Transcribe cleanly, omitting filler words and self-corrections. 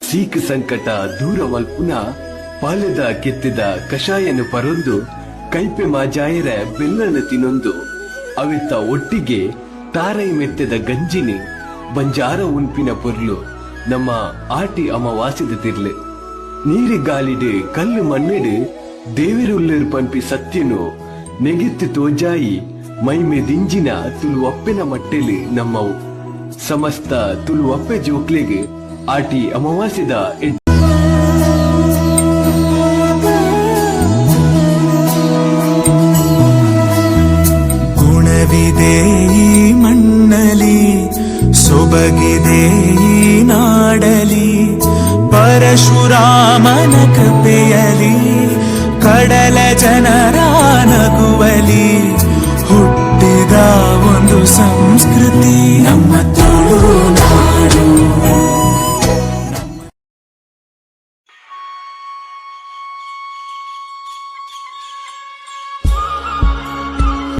ಸೀಕ ಸಂಕಟ ದೂರ ಮಲ್ಪುನ ಪಾಲೆದ ಕೆತ್ತಿದ ಕಷಾಯನು ಪರೊಂದು ಕೈಪೆ ಮಾಜಾಯರ ಬೆಲ್ಲನ ತಿನ್ನೊಂದು ಅವಿತ್ತ ಒಟ್ಟಿಗೆ ತಾರೈ ಮೆತ್ತದ ಗಂಜಿನಿ ಬಂಜಾರ ಉನ್ಪಿನ ಪೊರ್ಲು ನಮ್ಮ ಆಟಿ ಅಮಾವಾಸ್ಯದ ತಿರ್ಲೆ ನೀರಿ ಗಾಲಿಡು ಕಲ್ಲು ಮಣ್ಣಿಡು ದೇವಿರುಳ್ಳರು ಪಂಪಿ ಸತ್ಯನು ನೆಗೆತ್ತು ತೋಜಾಯಿ ಮೈಮೆ ದಿಂಜಿನ ತುಳು ಒಪ್ಪೆನ ಮಟ್ಟೆಲಿ ನಮ್ಮವು ಸಮಸ್ತ ತುಳು ಒಪ್ಪೆ ಜೋಕ್ಲೆಗೆ ಆಟಿ ಅಮಾವಾಸ್ಯದ ಗುಣವಿದೆ ಈ ಮಣ್ಣಲಿ ಸೊಬಗಿದೆ ಈ ನಾಡಲಿ ಪರಶುರಾಮನ ಕೃಪೆಯಲಿ ಕಡಲ ಜನರ ನಗುವಲಿ ಹುಟ್ಟಿದ ಒಂದು ಸಂಸ್ಕೃತಿ ನಮ್ಮ ತುಳು